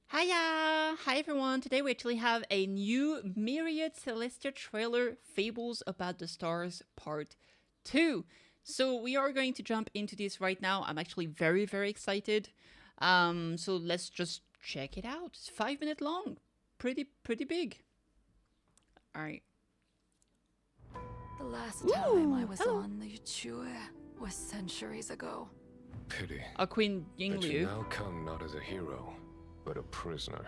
Hiya! Hi everyone! Today we actually have a new Myriad Celestia trailer, Fables About the Stars Part 2. So we are going to jump into this right now. I'm actually very excited. So let's just check it out. It's 5 minutes long. Pretty big. Alright. The last time I was on the Vtuber was centuries ago. Pity. Queen But you Yinglu. now come not as a hero, but a prisoner.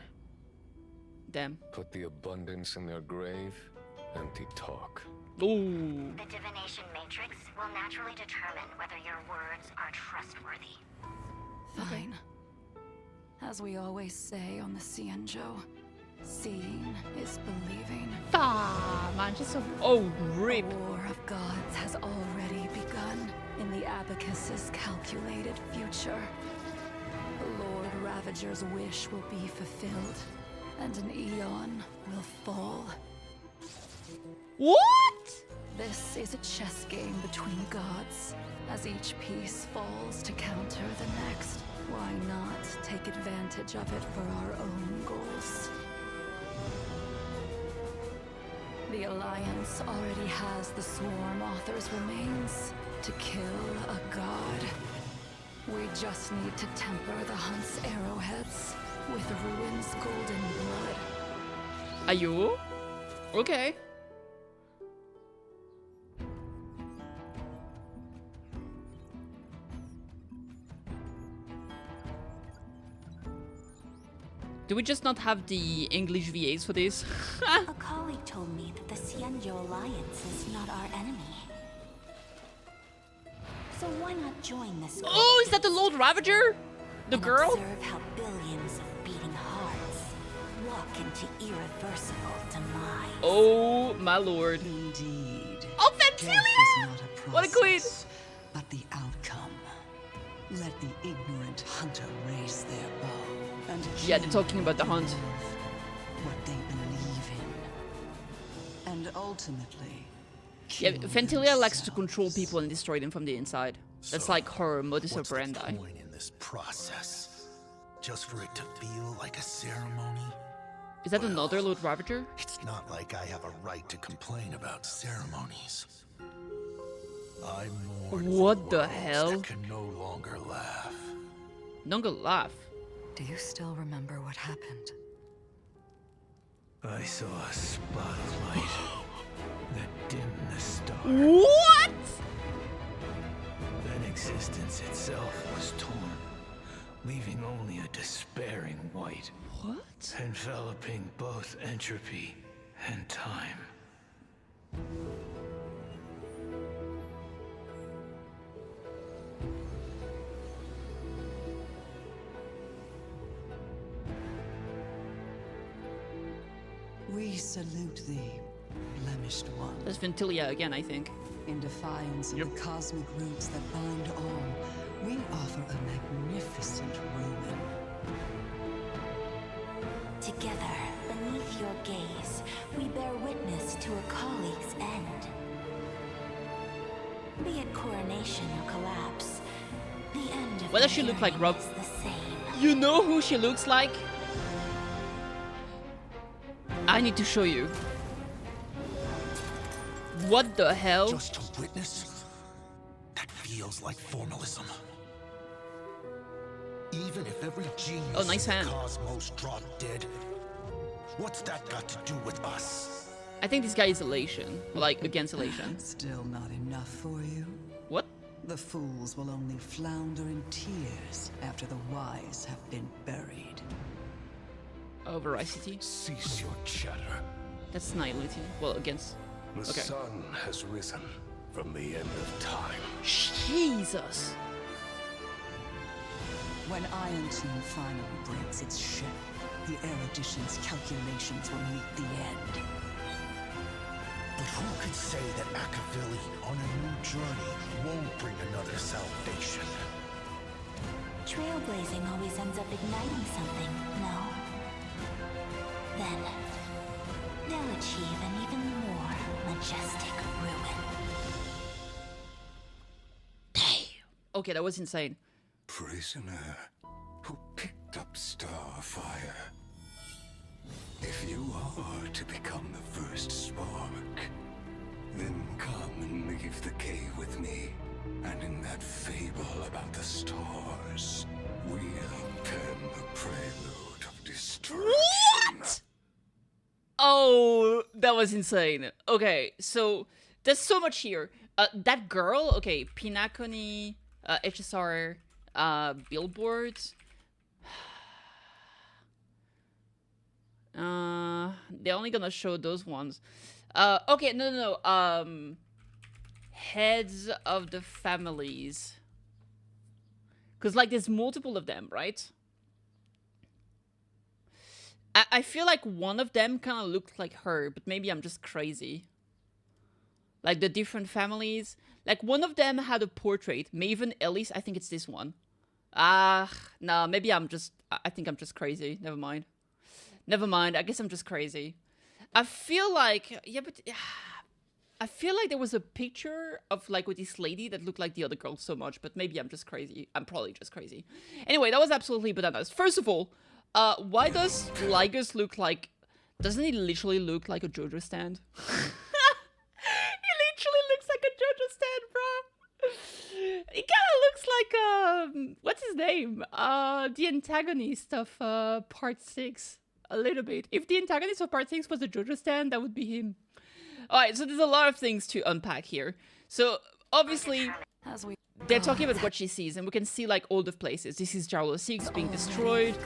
Damn. Put the abundance in their grave, empty talk. Ooh. The divination matrix will naturally determine whether your words are trustworthy. Fine. As we always say on the Cienjo, seeing is believing. Ah, man, just so. Oh, rip. The war of gods has already begun in the Abacus's calculated future. The Lord Ravager's wish will be fulfilled, and an eon will fall. What? This is a chess game between gods. As each piece falls to counter the next, why not take advantage of it for our own goals? The Alliance already has the Swarm Author's remains to kill a god. We just need to temper the Hunt's arrowheads with Ruin's golden blood. Are you? Okay. Do we just not have the English VAs for this? A colleague told me that the Cienjo Alliance is not our enemy. So why not join this group Oh, is that the Lord Ravager? The and girl? observe how billions of beating hearts walk into irreversible demise? Oh, my lord. Indeed. Oh, Death is Ventilia! not a process, What a queen! but the outcome. Let the ignorant hunter raise their bow and Yeah, they're achieve talking about the hunt. what they believe in, and ultimately. Yeah, kill Ventilia likes to themselves. control people and destroy them from the inside. That's So, like her modus what's the operandi. point in this process? Just for it to feel like a ceremony? Is that Well, another Lord Ravager? It's not like I have a right to complain about ceremonies. I mourn What the worlds hell? that can no longer laugh. Don't go laugh. Do you still remember what happened? I saw a spot of light that dimmed the star. What? Then existence itself was torn, leaving only a despairing white, What? enveloping both entropy and time. We salute thee, blemished one. That's Ventilia again, I think. In defiance of Yep. the cosmic roots that bind all, we offer a magnificent ruin. Together, beneath your gaze, we bear witness to a colleague's end. Be it coronation or collapse, the end of What does she look like, Rob? is the same. You know who she looks like? I need to show you. What the hell? Just to witness? That feels like formalism. Even if every genius Oh, nice in hand. the cosmos dropped dead, what's that got to do with us? I think this guy is elation. Like, against elation. Still not enough for you? What? The fools will only flounder in tears after the wise have been buried. Oh, veracity. Cease your chatter. That's nihility. Well, against. The Okay. sun has risen from the end of time. Jesus. When Iron Team finally breaks its shell, the erudition's calculations will meet the end. But who could say that Akavili on a new journey won't bring another salvation? Trailblazing always ends up igniting something, no? Then, they'll achieve an even more majestic ruin. Damn. Okay, that was insane. Prisoner, who picked up starfire. If you are to become the first spark, then come and leave the cave with me. And in that fable about the stars, we'll pen the prelude of destruction. What? Oh, that was insane. Okay, so there's so much here. That girl, okay, Pinakoni, HSR, billboards. They're only gonna show those ones. Okay, no. Heads of the families. Because, like, there's multiple of them, right? I feel like one of them kind of looked like her, but maybe I'm just crazy. Like, the different families. Like, one of them had a portrait. Maven Ellis, I think it's this one. No, maybe I think I'm just crazy. Never mind. I guess I'm just crazy. I feel like, yeah, but I feel like there was a picture of, like, with this lady that looked like the other girl so much, but maybe I'm just crazy. I'm probably just crazy. Anyway, that was absolutely bananas. First of all, why does Ligus look like... Doesn't he literally look like a JoJo stand? He literally looks like a JoJo stand, bro. He kind of looks like, what's his name? The antagonist of part 6. A little bit. If the antagonist of part 6 was a JoJo stand, that would be him. Alright, so there's a lot of things to unpack here. So, obviously, they're talking about what she sees, and we can see, like, all the places. This is Jarlo 6 being destroyed.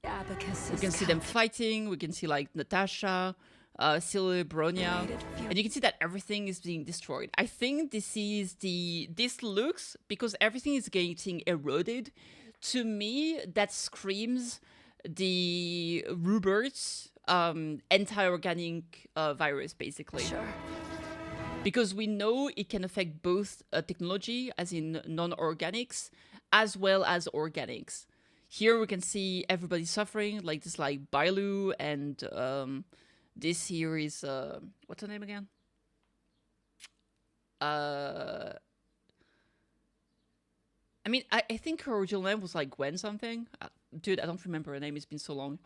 We can see them fighting. We can see, like, Natasha, Scylla, Bronya. And you can see that everything is being destroyed. I think this looks, because everything is getting eroded, to me, that screams the Rubert's anti-organic virus, basically. Sure. Because we know it can affect both technology, as in non-organics, as well as organics. Here we can see everybody suffering, like this, like Bailu, and this here is what's her name again? I mean, I think her original name was like Gwen something. Dude, I don't remember her name. It's been so long.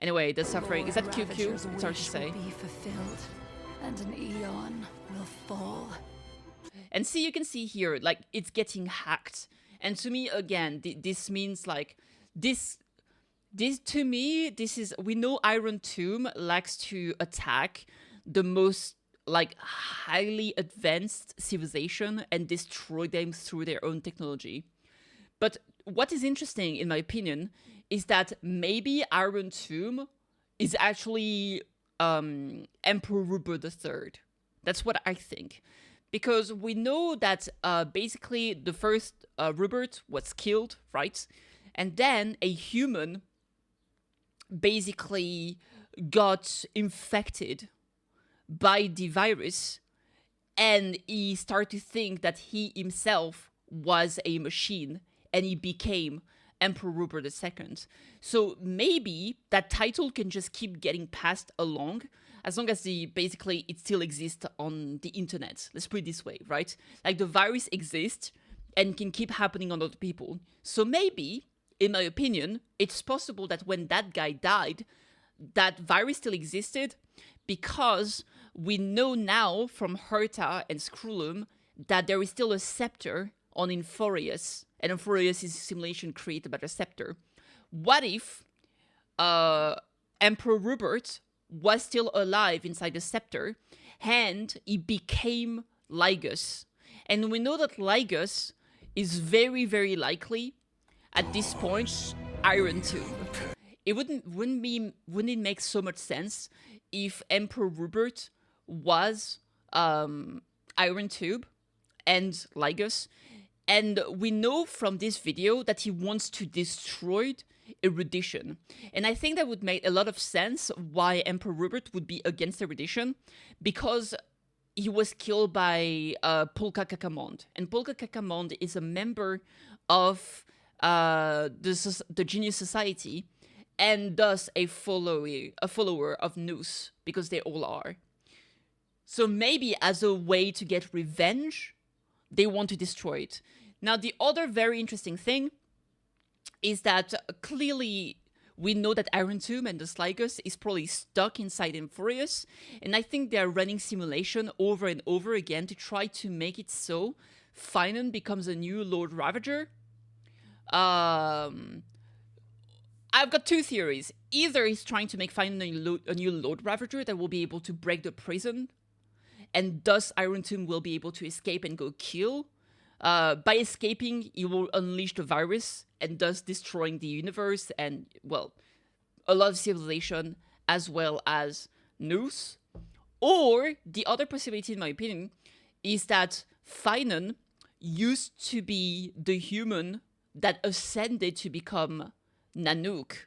Anyway, the suffering. Is that QQ? It's hard to say. Be fulfilled, and an eon will fall. And see, you can see here, like, it's getting hacked. And to me, again, this means, like, this to me, this is... We know Iron Tomb likes to attack the most, like, highly advanced civilization and destroy them through their own technology. But what is interesting, in my opinion, is that maybe Iron Tomb is actually Emperor Rupert III. That's what I think. Because we know that basically the first Rupert was killed, right? And then a human basically got infected by the virus, and he started to think that he himself was a machine, and he became Emperor Rupert II. So maybe that title can just keep getting passed along, as long as basically it still exists on the internet. Let's put it this way, right? Like, the virus exists and can keep happening on other people. So maybe, in my opinion, it's possible that when that guy died, that virus still existed, because we know now from Herta and Skrulum that there is still a scepter on Inforius, and Inforius is a simulation created by the scepter. What if Emperor Rupert was still alive inside the scepter, and he became Ligus? And we know that Ligus is very, very likely, at this point, Iron Tomb. It wouldn't it make so much sense if Emperor Rupert was Iron Tube and Ligus? And we know from this video that he wants to destroy erudition. And I think that would make a lot of sense why Emperor Rupert would be against erudition, because he was killed by Polka Kakamond. And Polka Kakamond is a member of the Genius Society, and thus a follower of Noose, because they all are. So maybe as a way to get revenge, they want to destroy it. Now, the other very interesting thing is that clearly we know that Iron Tomb and the Sligus is probably stuck inside Infurious, and I think they're running simulation over and over again to try to make it so Finan becomes a new Lord Ravager. I've got two theories. Either he's trying to make Finan a new Lord Ravager that will be able to break the prison, and thus Iron Tomb will be able to escape and go kill. By escaping, he will unleash the virus and thus destroying the universe and, well, a lot of civilization as well as Noose. Or the other possibility, in my opinion, is that Finan used to be the human that ascended to become Nanook.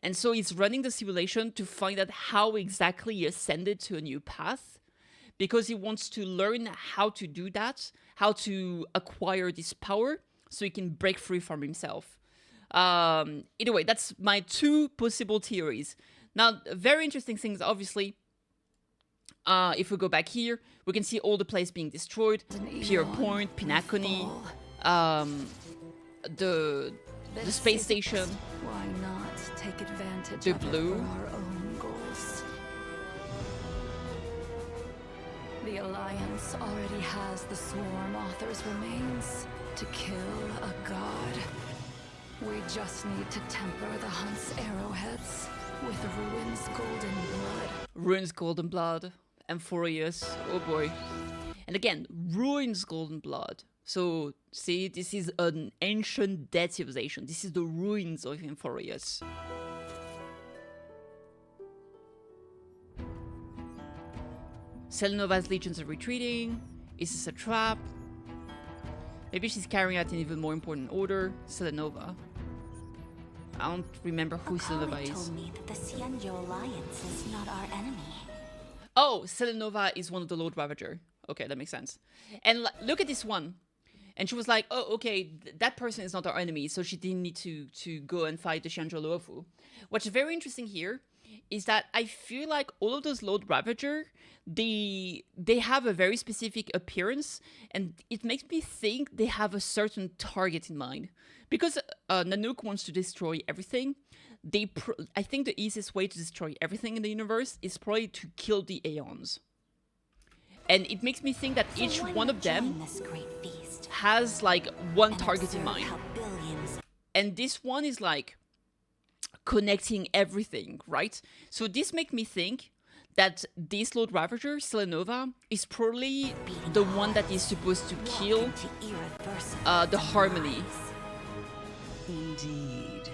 And so he's running the simulation to find out how exactly he ascended to a new path, because he wants to learn how to do that, how to acquire this power, so he can break free from himself. Either way, that's my two possible theories. Now, very interesting things, obviously. If we go back here, we can see all the place being destroyed. Pier Point, Pinacony, the space station. Why not take advantage The of it blue. for our own goals? The Alliance already has the Swarm Author's remains to kill a god. We just need to temper the Hunt's arrowheads with Ruin's golden blood. Ruin's Golden Blood, Amphorius, oh boy. And again, Ruin's Golden Blood. So, see, this is an ancient dead civilization. This is the ruins of Amphorius. Selenova's legions are retreating. Is this a trap? Maybe she's carrying out an even more important order. Selenova. I don't remember who Selenova colleague is. told me that the Xianzhou Alliance is not our enemy. Oh, Selenova is one of the Lord Ravager. Okay, that makes sense. And look at this one. And she was like, oh, okay, that person is not our enemy, so she didn't need to go and fight the Xianzhou Luofu. What's very interesting here is that I feel like all of those Lord Ravager, they have a very specific appearance, and it makes me think they have a certain target in mind. Because Nanook wants to destroy everything, I think the easiest way to destroy everything in the universe is probably to kill the Aeons. And it makes me think that So each why one not of them join this great feast has like one and target in observe mind. how billions And this one is like connecting everything, right? So this makes me think that this Lord Ravager, Selenova, is probably the one that is supposed to kill into irreversible the Harmony. demise. Indeed,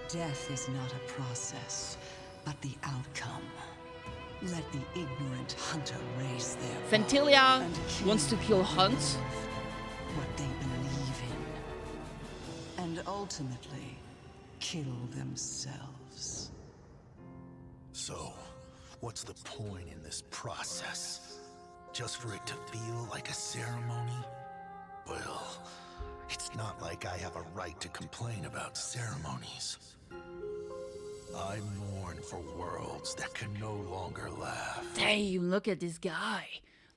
death is not a process, but the outcome. Let the ignorant hunter raise their Ventilia and wants to kill Hunt. what they believe in, and ultimately kill themselves. So, what's the point in this process? Just for it to feel like a ceremony? Well, it's not like I have a right to complain about ceremonies. I mourn for worlds that can no longer laugh. Damn, look at this guy.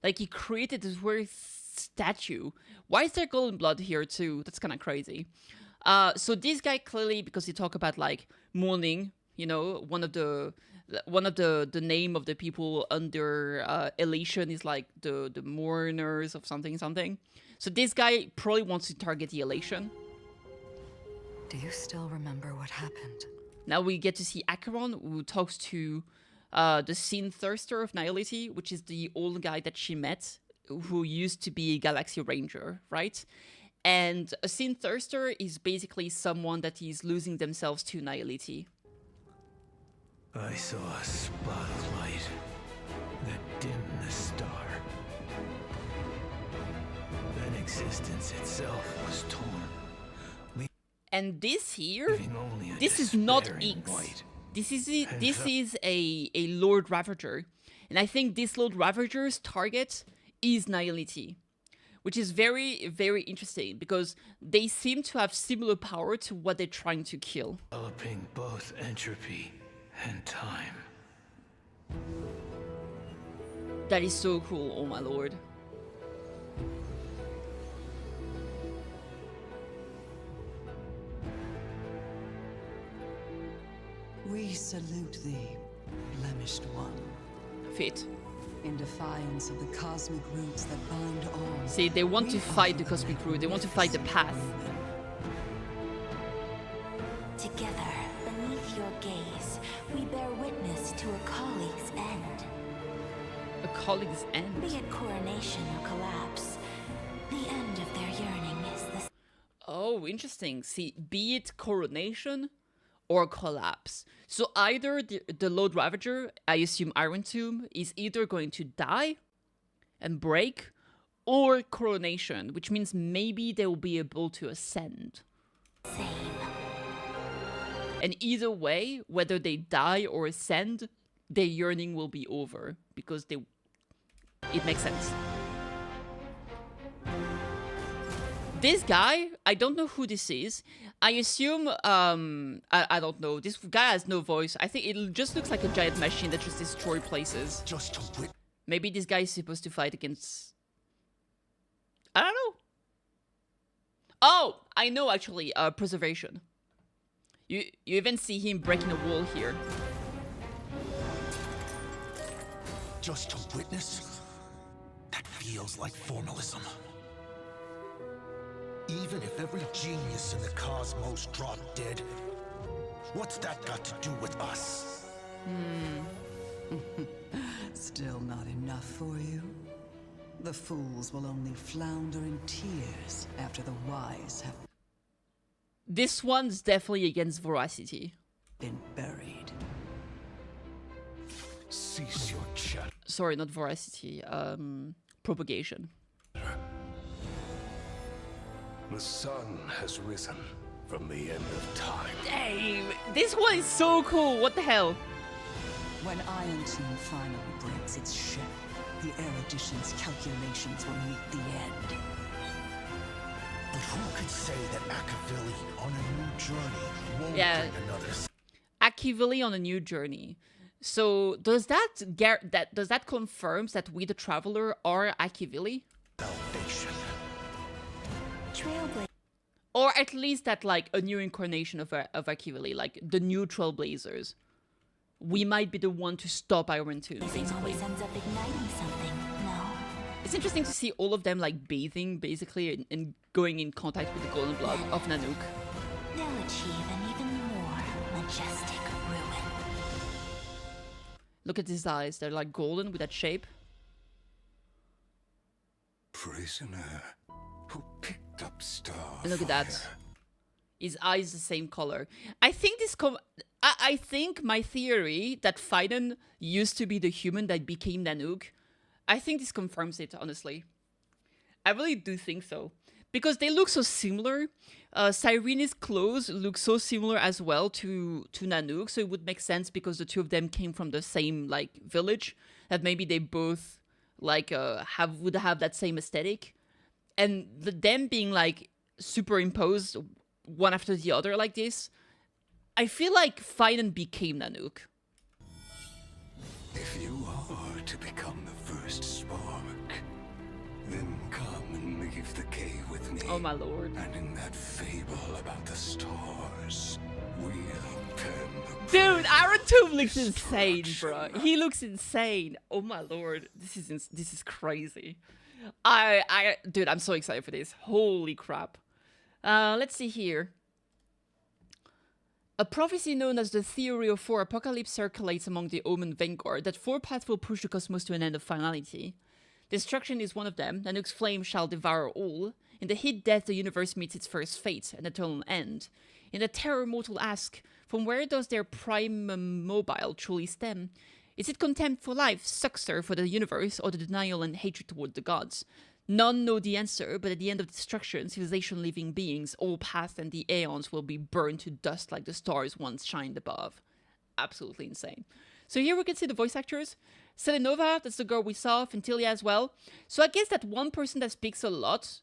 Like, he created this weird statue. Why is there golden blood here too? That's kind of crazy. So this guy clearly, because he talk about like mourning, you know, one of the name of the people under elation is like the mourners of something. So this guy probably wants to target the elation. Do you still remember what happened? Now we get to see Acheron, who talks to the Sin Thirster of Nihility, which is the old guy that she met, who used to be a Galaxy Ranger, right? And a Sin Thirster is basically someone that is losing themselves to Nihility. I saw a spot of light that dimmed the star. Then existence itself was torn. And this here, Leaving only a this is not despairing X. white. This is a Lord Ravager. And I think this Lord Ravager's target is Nihility. Which is very, very interesting, because they seem to have similar power to what they're trying to kill. Developing both entropy and time. That is so cool, oh my lord. We salute thee, blemished one. Fit. In defiance of the cosmic roots that bind all. See, they want we to fight the offer cosmic root. They want to fight the path. Together, beneath your gaze, we bear witness to a colleague's end. A colleague's end. Be it coronation or collapse, the end of their yearning is the... Oh, interesting. See, be it coronation or collapse. So either the Lord Ravager, I assume Iron Tomb, is either going to die and break, or coronation, which means maybe they will be able to ascend. Same. And either way, whether they die or ascend, their yearning will be over, because it makes sense. This guy, I don't know who this is. I assume, I don't know. This guy has no voice. I think it just looks like a giant machine that just destroys places. Just to wit. Maybe this guy is supposed to fight against... I don't know. Oh, I know actually, preservation. You even see him breaking a wall here. Just to witness? That feels like formalism. Even if every genius in the cosmos dropped dead, what's that got to do with us? Still not enough for you? The fools will only flounder in tears after the wise have This one's definitely against veracity. been buried. Cease your chat. Sorry, not veracity. Propagation. The sun has risen from the end of time. Dang, this one is so cool. What the hell? When Iron Tomb finally breaks its shell, the erudition's calculations will meet the end. But who could say that Akavili on a new journey won't Yeah. bring another Akivili on a new journey. So does that confirms that we the traveler are Akivili? salvation? Trailblazer. Or at least that like a new incarnation of Akivili, like the new Trailblazers. We might be the one to stop Iron Tomb, Blazing basically. always ends up igniting something, no? It's interesting to see all of them like bathing, basically, and going in contact with the golden blood of Nanook. They'll achieve an even more majestic ruin. Look at his eyes, they're like golden with that shape. Prisoner who picked up Starfire. And look at that. His eyes the same color. I think I think my theory that Phaidon used to be the human that became Nanook, I think this confirms it, honestly. I really do think so. Because they look so similar. Cyrene's clothes look so similar as well to Nanook, so it would make sense because the two of them came from the same like village, that maybe they both like would have that same aesthetic. And them being like superimposed one after the other like this, I feel like Phaidon became Nanook. If you are to become the first spark, then come and leave the cave with me. Oh my lord. And in that fable about the stars, we'll pen the Dude, Iron Tomb looks insane, bro. He looks insane. Oh my lord, this is crazy. Dude, I'm so excited for this. Holy crap. Let's see here. A prophecy known as the Theory of Four Apocalypse circulates among the Omen Vanguard that four paths will push the cosmos to an end of finality. Destruction is one of them, Nanook's flame shall devour all. In the heat death the universe meets its first fate, an eternal end. In the terror mortal ask, from where does their prime mobile truly stem? Is it contempt for life, succor for the universe, or the denial and hatred toward the gods? None know the answer, but at the end of destruction, civilization living beings, all paths and the aeons will be burned to dust like the stars once shined above. Absolutely insane. So here we can see the voice actors. Selenova, that's the girl we saw, Fentilia as well. So I guess that one person that speaks a lot.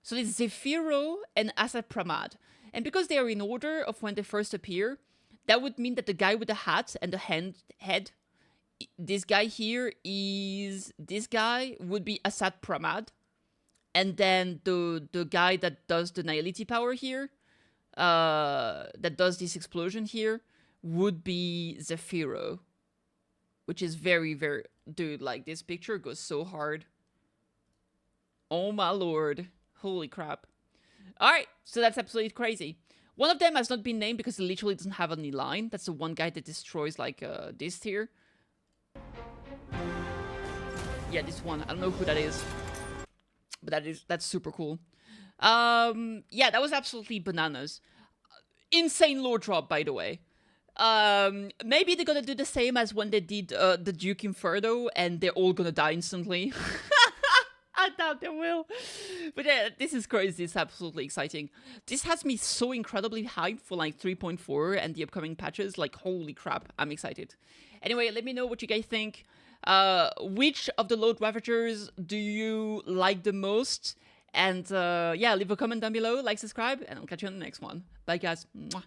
So it's Zephyro and Asad Pramad. And because they are in order of when they first appear, that would mean that the guy with the hat and the head, this guy here this guy would be Asad Pramad. And then the guy that does the nihility power here, that does this explosion here, would be Zephyro, which is very, very... Dude, like, this picture goes so hard. Oh my lord. Holy crap. Alright, so that's absolutely crazy. One of them has not been named because it literally doesn't have any line. That's the one guy that destroys, like, this tier. Yeah, this one. I don't know who that is. But that's super cool. Yeah, that was absolutely bananas. Insane lore drop, by the way. Maybe they're gonna do the same as when they did the Duke Inferno, and they're all gonna die instantly. I doubt they will. But yeah, this is crazy. It's absolutely exciting. This has me so incredibly hyped for like 3.4 and the upcoming patches. Like, holy crap, I'm excited. Anyway, let me know what you guys think. Which of the Lord Ravagers do you like the most? And yeah, leave a comment down below, like, subscribe, and I'll catch you on the next one. Bye, guys. Mwah.